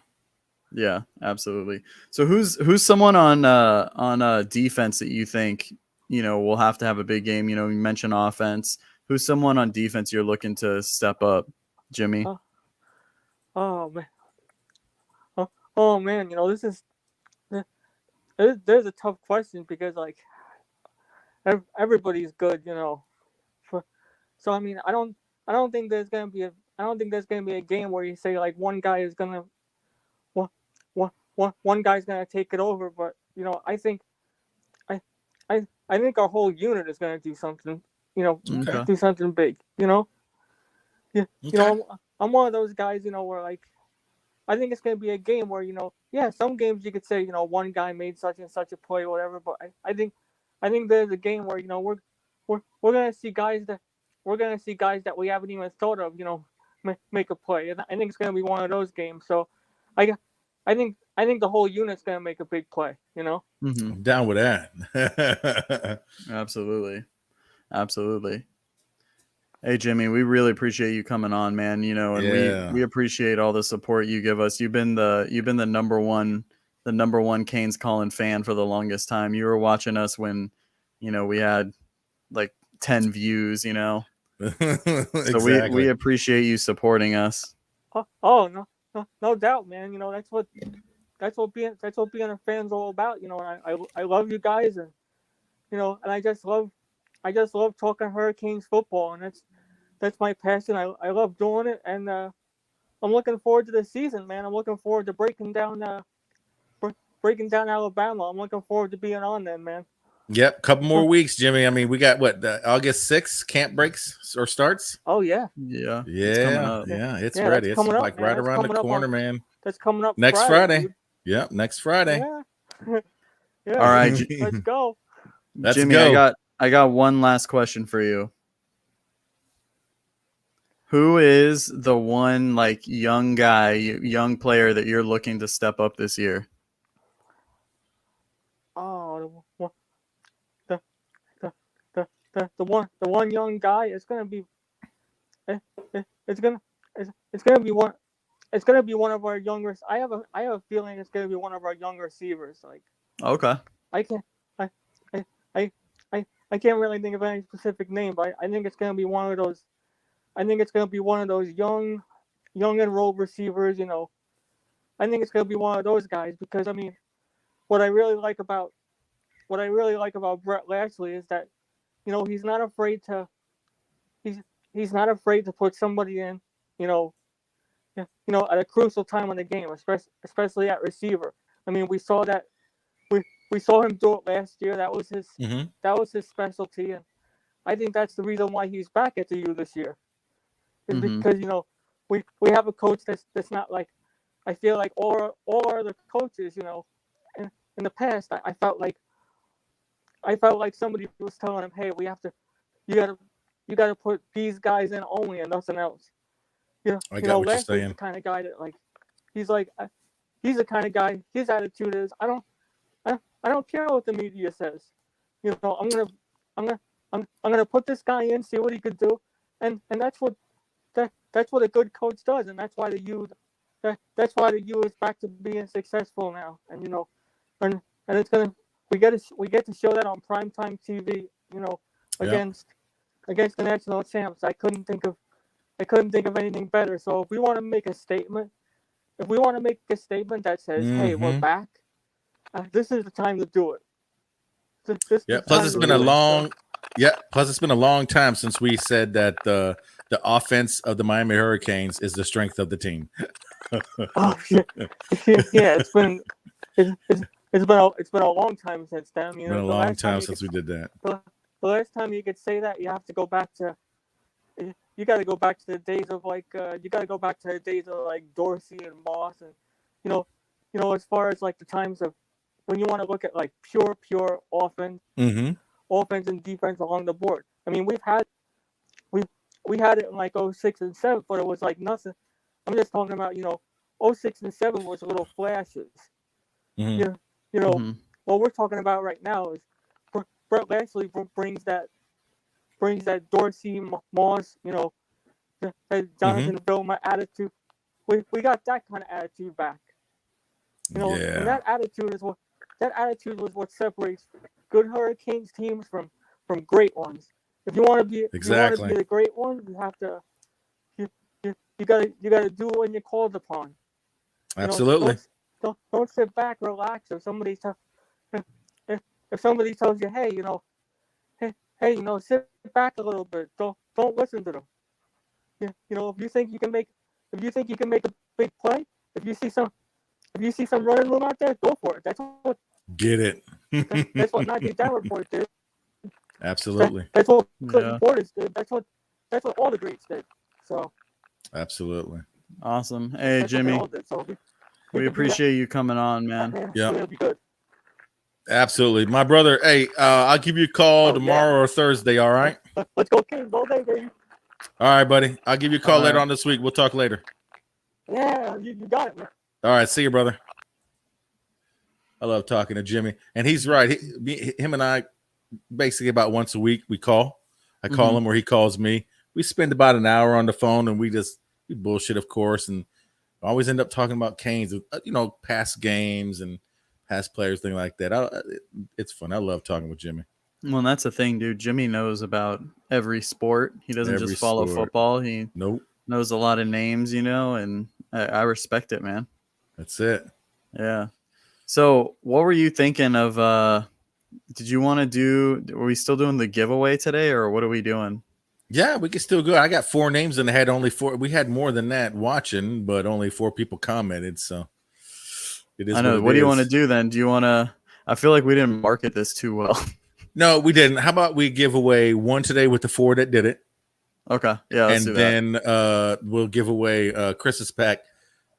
Yeah, absolutely. So who's someone on defense that you think, will have to have a big game? You mentioned offense. Who's someone on defense you're looking to step up, Jimmy? Oh man. Oh man, this is there's a tough question because like everybody's good, so I mean I don't think there's gonna be a game where you say like one guy is gonna one guy's gonna take it over, but I think our whole unit is gonna do something, do something big, Yeah, Okay. I'm one of those guys, where like I think it's gonna be a game where some games you could say one guy made such and such a play or whatever, but I think there's a game where we're gonna see guys that we haven't even thought of make a play, and I think it's gonna be one of those games. So I think the whole unit's gonna make a big play. Mm-hmm. I'm down with that. Absolutely. Hey Jimmy, we really appreciate you coming on, man. And we appreciate all the support you give us. You've been the number one Canes Calling fan for the longest time. You were watching us when, we had like 10 views. So Exactly. we appreciate you supporting us. Oh no doubt, man. That's what being a fan's all about. I love you guys, and and I just love talking Hurricanes football, and that's my passion. I love doing it, and I'm looking forward to the season, man. I'm looking forward to breaking down Alabama. I'm looking forward to being on then, man. Yep, couple more weeks, Jimmy. I mean, we got August 6th camp breaks or starts. Oh yeah. Yeah. It's ready. It's like right around the corner, man. That's coming up next Friday. Yep, next Friday. Yeah. All right, let's go. Jimmy, I got one last question for you. Who is the one like young player that you're looking to step up this year? Oh, the one young guy is gonna be. It's gonna be one. It's gonna be one of our younger. I have a feeling it's gonna be one of our young receivers. Like. Okay. I can't really think of any specific name, but I think it's gonna be one of those. I think it's gonna be one of those young enrolled receivers. I think it's gonna be one of those guys because I mean, what I really like about Brett Lashley is that, he's not afraid to. He's not afraid to put somebody in, at a crucial time in the game, especially at receiver. I mean, we saw that. We saw him do it last year. That was his specialty, and I think that's the reason why he's back at the U this year. Is because we have a coach that's not like, I feel like all our other coaches, in the past I felt like somebody was telling him, hey, you gotta put these guys in only and nothing else. I got what you're saying. The kind of guy that he's the kind of guy. His attitude is I don't care what the media says. I'm gonna put this guy in, see what he could do, and that's what a good coach does, and that's why the U is back to being successful now, and it's gonna we get to show that on primetime TV, against the national champs. I couldn't think of anything better. So if we want to make a statement, that says, hey, we're back. This is the time to do it. Plus it's been a long time since we said that the offense of the Miami Hurricanes is the strength of the team. Oh yeah, it's been a long time since then. It's been a long time since we did that. The last time you could say that, you have to go back to. You got to go back to the days of Dorsey and Moss, and as far as like the times of when you want to look at like pure offense, offense and defense along the board. I mean, we had it in like 06 and 07, but it was like nothing. I'm just talking about 06 and 07 was little flashes. What we're talking about right now is Brett Lashley brings that brings that Dorsey Moss, that Jonathan Vilma attitude. We got that kind of attitude back. And that attitude was what separates good Hurricanes teams from great ones. If you want to be the great one, you have to you gotta do it when you're called upon. Absolutely. Don't sit back, relax. If somebody tells you, hey, sit back a little bit. Don't listen to them. If you think you can make a big play, if you see some running room out there, go for it. That's what. Get it. That's what 90 Davenport did. Absolutely. That's what Clinton Portis did. That's what all the greats did. So. Absolutely. Awesome. Hey, Jimmy. We appreciate you coming on, man. Yeah. Absolutely. My brother, hey, I'll give you a call tomorrow or Thursday, all right? Let's go Kings all day, baby. All right, buddy. I'll give you a call later on this week. We'll talk later. Yeah, you got it, man. All right. See you, brother. I love talking to Jimmy. And he's right. Him and I, basically about once a week, we call. I call him or he calls me. We spend about an hour on the phone and we bullshit, of course, and always end up talking about Canes, past games and past players, things like that. It's fun. I love talking with Jimmy. Well, that's the thing, dude. Jimmy knows about every sport. He doesn't just follow football. He knows a lot of names, and I respect it, man. That's it. Yeah. So what were you thinking of? Did you want to do, are we still doing the giveaway today or what are we doing? Yeah, we can still go. I got 4 names and I had only 4. We had more than that watching, but only 4 people commented. So it is. I know. What do you want to do then? Do you want to? I feel like we didn't market this too well. No, we didn't. How about we give away one today with the 4 that did it? Okay. Yeah. Let's and then we'll give away Chris's pack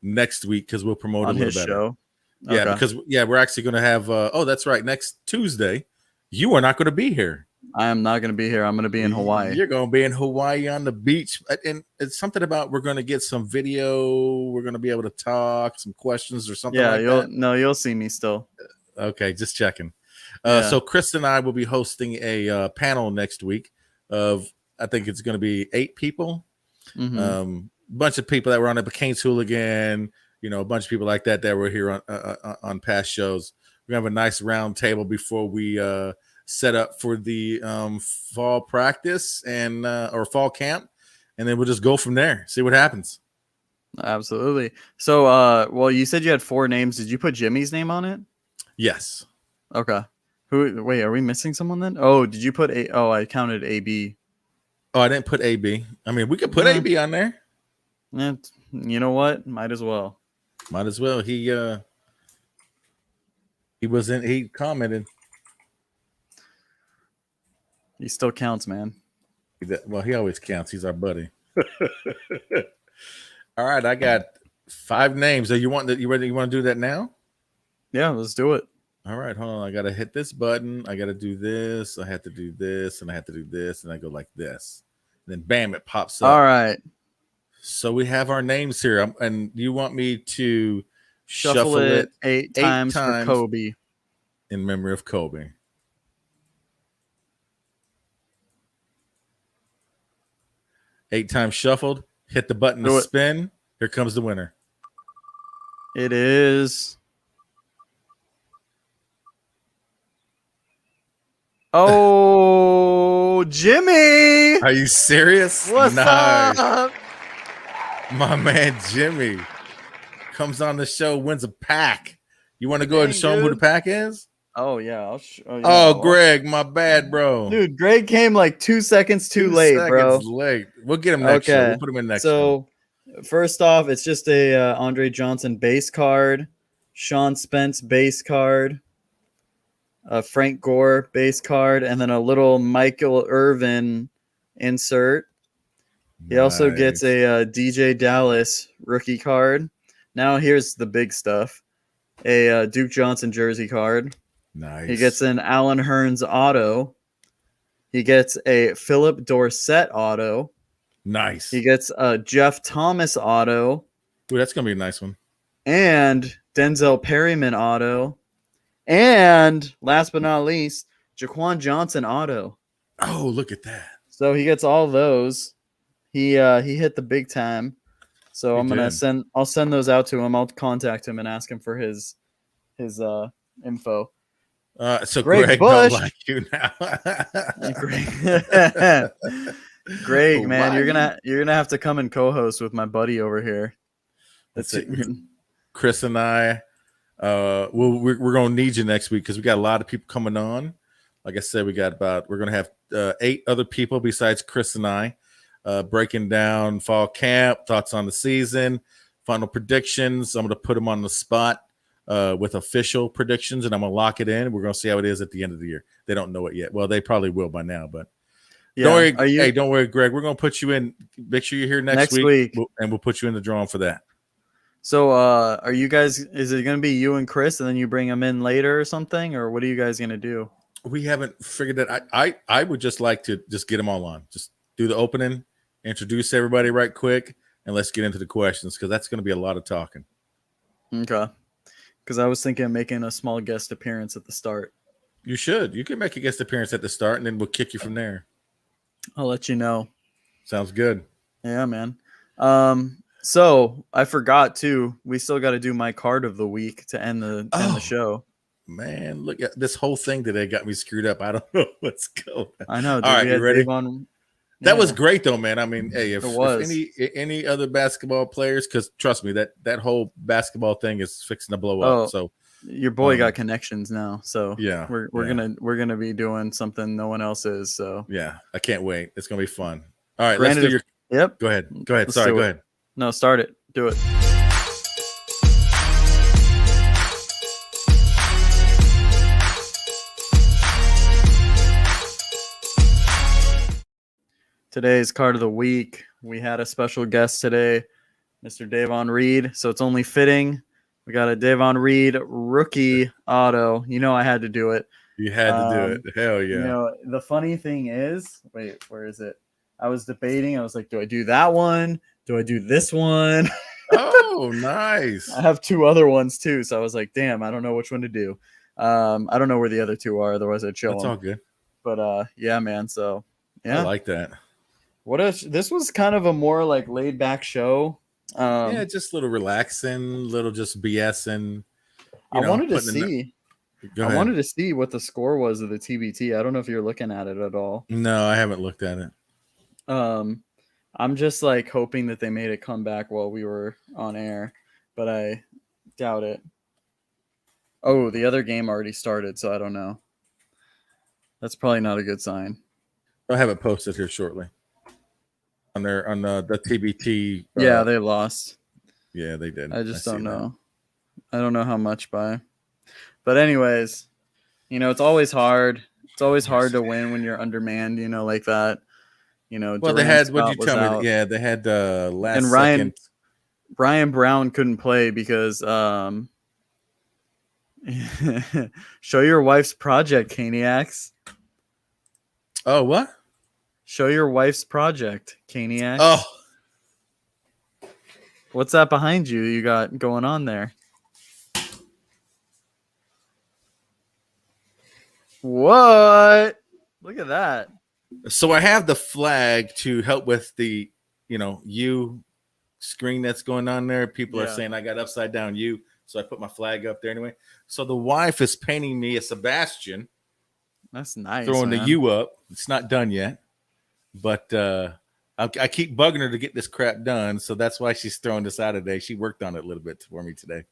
next week because we'll promote on a little better. Show. Yeah, okay. Because we're actually going to have. That's right. Next Tuesday, you are not going to be here. I am not going to be here. I'm going to be in Hawaii. You're going to be in Hawaii on the beach. And it's something about we're going to get some video. We're going to be able to talk, some questions or something like that. You'll see me still. Okay, just checking. So Chris and I will be hosting a panel next week of, I think it's going to be 8 people. Bunch of people that were on the Canes Hooligan, a bunch of people like that were here on past shows. We're going to have a nice round table before we set up for the fall practice and or fall camp, and then we'll just go from there, see what happens. Absolutely. So well, you said you had 4 names. Did you put Jimmy's name on it? Yes. Okay. Wait, are we missing someone then? Oh, did you put I counted AB. Oh, I didn't put AB. I mean, we could put AB on there. Yeah, you know what, might as well. He commented. He still counts, man. Well, he always counts. He's our buddy. All right, I got 5 names. You ready? You want to do that now? Yeah, let's do it. All right, hold on. I got to hit this button. I got to do this. I have to do this, and I have to do this, and I go like this. And then, bam, it pops up. All right. So we have our names here, and you want me to shuffle it 8 times for Kobe. In memory of Kobe. Eight times shuffled. Hit the button to spin. Here comes the winner. It is. Oh, Jimmy! Are you serious? What's up? My man Jimmy comes on the show, wins a pack. You want to go ahead and show him who the pack is? Oh, yeah. Greg, my bad, bro. Dude, Greg came like 2 seconds too late, bro. Late. We'll get him next show. We'll put him in next show. First off, it's just a Andre Johnson base card, Sean Spence base card, a Frank Gore base card, and then a little Michael Irvin insert. He also gets a DJ Dallas rookie card. Now here's the big stuff. A Duke Johnson jersey card. Nice. He gets an Alan Hearns auto. He gets a Philip Dorsett auto. Nice. He gets a Jeff Thomas auto. Ooh, that's going to be a nice one. And Denzel Perryman auto. And last but not least, Jaquan Johnson auto. Oh, look at that. So he gets all those. He hit the big time. So I'll send those out to him. I'll contact him and ask him for his info. So Greg don't like you now. Greg, man, you're gonna have to come and co-host with my buddy over here. That's it. Chris and I, we're gonna need you next week because we got a lot of people coming on. Like I said, we're gonna have 8 other people besides Chris and I, breaking down fall camp, thoughts on the season, final predictions. I'm gonna put them on the spot. With official predictions, and I'm gonna lock it in. We're gonna see how it is at the end of the year. They don't know it yet. Well, they probably will by now, but don't worry. Don't worry, Greg. We're gonna put you in. Make sure you're here next week. And we'll put you in the drawing for that. So, are you guys? Is it gonna be you and Chris, and then you bring them in later or something, or what are you guys gonna do? We haven't figured that. I would just like to just get them all on. Just do the opening, introduce everybody right quick, and let's get into the questions because that's gonna be a lot of talking. Okay. Because I was thinking of making a small guest appearance at the start. You should. You can make a guest appearance at the start, and then we'll kick you from there. I'll let you know. Sounds good. Yeah, man. So I forgot too. We still got to do my card of the week to end the show. Man, look at this whole thing today. Got me screwed up. I don't know what's going on. I know. All right, you ready? That was great though, man. I mean, hey, if any other basketball players, because trust me, that whole basketball thing is fixing to blow up. So your boy got connections now. So yeah, we're gonna be doing something no one else is. So yeah, I can't wait. It's gonna be fun. All right, let's do your. Yep. Go ahead. Sorry, go ahead. No, start it. Do it. Today's card of the week. We had a special guest today, Mr. Davon Reed. So it's only fitting. We got a Davon Reed rookie auto. You know I had to do it. You had to do it. Hell yeah. You know, the funny thing is, wait, where is it? I was debating. I was like, do I do that one? Do I do this one? Oh, nice. I have 2 other ones too. So I was like, damn, I don't know which one to do. I don't know where the other 2 are. Otherwise I'd show them. That's all good. But yeah, man. So yeah. I like that. This was kind of a more like laid back show. Yeah, just a little relaxing, little just BSing. I wanted to see what the score was of the TBT. I don't know if you're looking at it at all. No, I haven't looked at it. I'm just like hoping that they made a comeback while we were on air, but I doubt it. Oh, the other game already started, so I don't know. That's probably not a good sign. I'll have it posted here shortly. On the TBT. Yeah, they lost. Yeah, they did. I just don't know. I don't know how much by. But anyways, it's always hard. It's always hard to win when you're undermanned, like that. Well, Durant they had. Scott What you tell out. me? Yeah, they had last and Ryan Brown couldn't play because show your wife's project, Caniacs. Oh, what? Show your wife's project, Caniacs. Oh. What's that behind you you got going on there? What? Look at that. So I have the flag to help with the, U screen that's going on there. People are saying I got upside down U. So I put my flag up there anyway. So the wife is painting me a Sebastian. That's nice. Throwing the U up. It's not done yet. But I keep bugging her to get this crap done. So that's why she's throwing this out today. She worked on it a little bit for me today.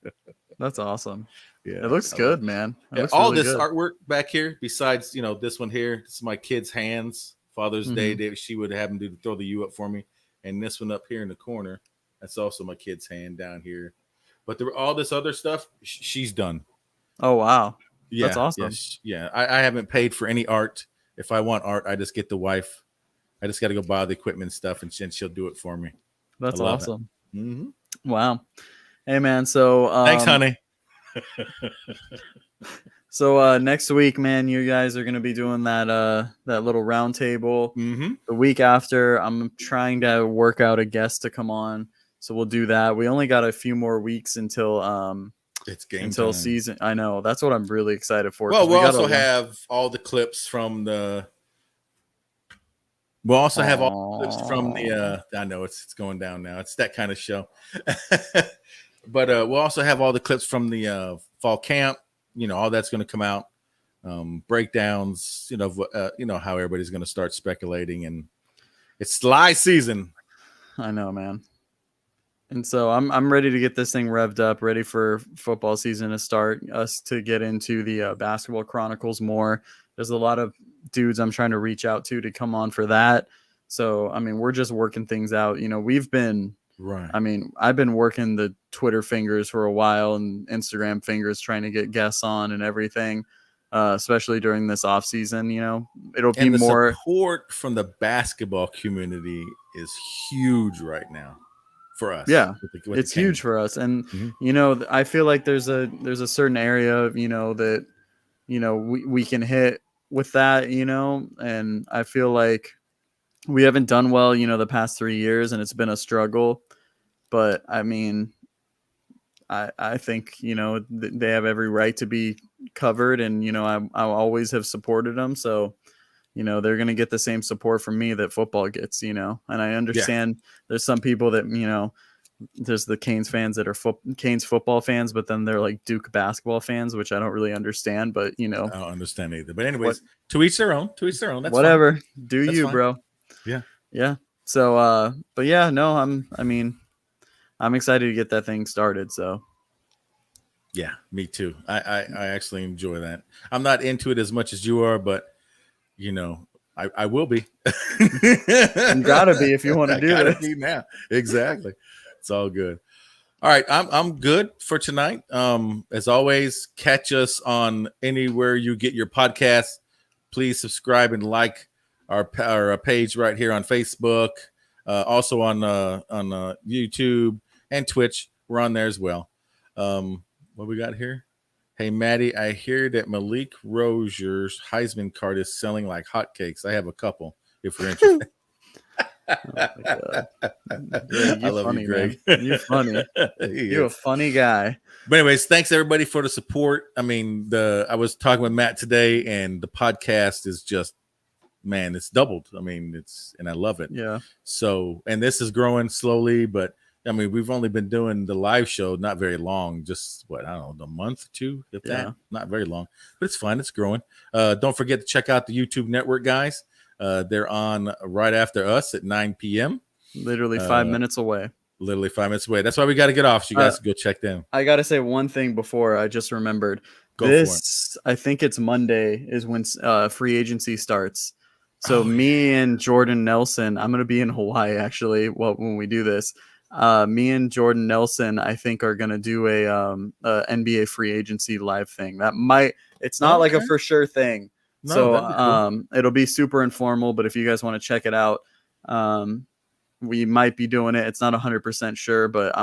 That's awesome. Yeah, it looks good, man. All really this artwork back here, besides, this one here, this is my kid's hands. Father's Day, she would have him throw the U up for me. And this one up here in the corner, that's also my kid's hand down here. But all this other stuff, she's done. Oh, wow. Yeah, that's awesome. Yeah. I haven't paid for any art. If I want art, I just get the wife. I just got to go buy the equipment and stuff, and she'll do it for me. That's awesome. Mm-hmm. Wow. Hey, man. So thanks, honey. So next week, man, you guys are going to be doing that little round table. Mm-hmm. The week after, I'm trying to work out a guest to come on. So we'll do that. We only got a few more weeks until it's game until time. Season. I know. That's what I'm really excited for. Well, we'll also have all the clips from the We'll also have all the clips from the. I know it's going down now. It's that kind of show. But we'll also have all the clips from the fall camp. All that's going to come out. Breakdowns. How everybody's going to start speculating, and it's live season. I know, man. And so I'm ready to get this thing revved up, ready for football season to start, us to get into the Basketball Chronicles more. There's a lot of dudes I'm trying to reach out to come on for that. So, I mean, we're just working things out. We've been, right. I mean, I've been working the Twitter fingers for a while and Instagram fingers trying to get guests on and everything, especially during this off season. It'll be more support from the basketball community is huge right now. For us, yeah, it's huge for us, and I feel like there's a certain area, that we can hit with that, and I feel like we haven't done well, the past 3 years, and it's been a struggle. But I mean, I think they have every right to be covered, and I always have supported them, so. They're going to get the same support from me that football gets, and I understand there's some people that, there's the Canes fans that are Canes football fans, but then they're like Duke basketball fans, which I don't really understand, but I don't understand either. But anyways, to each their own, That's whatever. Fine. Do That's you, fine. bro. Yeah. Yeah. So, but yeah, no, I'm excited to get that thing started. So. Yeah, me too. I actually enjoy that. I'm not into it as much as you are, but I will be. You gotta be if you want to do it. Be now. Exactly. It's all good. All right, I'm good for tonight. As always, catch us on anywhere you get your podcasts. Please subscribe and like our page right here on Facebook. Also on YouTube and Twitch. We're on there as well. What we got here? Hey, Maddie, I hear that Malik Rozier's Heisman card is selling like hotcakes. I have a couple if you're interested. Oh my God. Greg, I love funny, you, Greg. Man. You're funny. You're a funny guy. But anyways, thanks everybody for the support. I mean, I was talking with Matt today, and the podcast is just, man, it's doubled. I mean, and I love it. Yeah. So, and this is growing slowly, but I mean, we've only been doing the live show not very long, just I don't know, a month or two, if that, not very long, but it's fun. It's growing. Don't forget to check out the YouTube network, guys. They're on right after us at 9 p.m. Literally 5 minutes away. Literally 5 minutes away. That's why we got to get off. So you guys go check them. I got to say one thing before I just remembered. Go for it. I think it's Monday is when free agency starts. So me and Jordan Nelson, I'm going to be in Hawaii actually when we do this. Me and Jordan Nelson, I think, are going to do a NBA free agency live thing. It's not like a for sure thing. No, so cool. It'll be super informal, but if you guys want to check it out, we might be doing it. It's not 100% sure, but I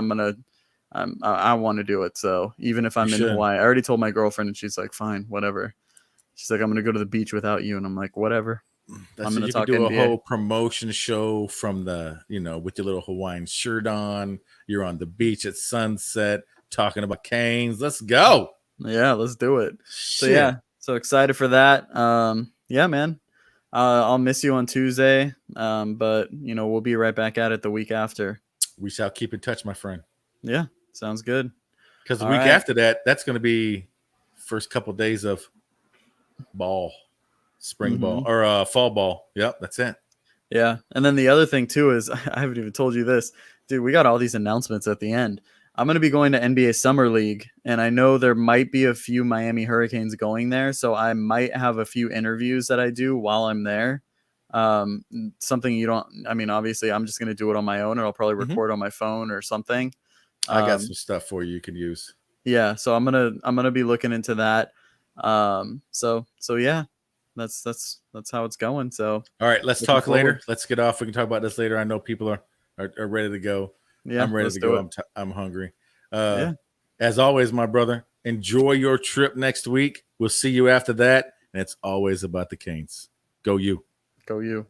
want to do it. So even if I'm in Hawaii, I already told my girlfriend and she's like, fine, whatever. She's like, I'm going to go to the beach without you. And I'm like, whatever. I'm going to talk do NBA. A whole promotion show from with your little Hawaiian shirt on. You're on the beach at sunset talking about Canes. Let's go. Yeah, let's do it. Shit. So yeah, so excited for that. Yeah, man. I'll miss you on Tuesday. But we'll be right back at it the week after. We shall keep in touch, my friend. Yeah, sounds good. Because the week after that, that's going to be first couple days of spring ball or fall ball. Yep, that's it. Yeah. And then the other thing too is I haven't even told you this, dude. We got all these announcements at the end. I'm going to be going to NBA Summer League, and I know there might be a few Miami Hurricanes going there, so I might have a few interviews that I do while I'm there. Something obviously I'm just going to do it on my own, or I'll probably record on my phone or something. I got some stuff for you can use. Yeah, so I'm gonna be looking into that. So yeah. That's how it's going. So all right, let's talk later. Let's get off. We can talk about this later. I know people are ready to go. Yeah, I'm ready to go. I'm hungry. As always, my brother, enjoy your trip next week. We'll see you after that. And it's always about the Canes. Go you. Go you.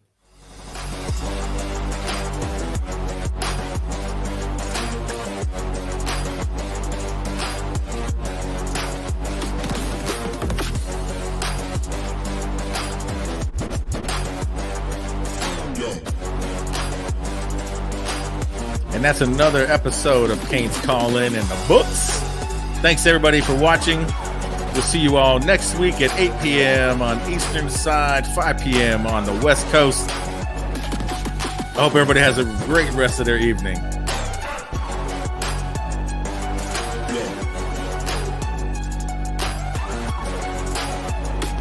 Yo. And that's another episode of Kane's Call In the books. Thanks everybody for watching. We'll see you all next week at 8 p.m. on Eastern Side, 5 p.m. on the West Coast. I hope everybody has a great rest of their evening.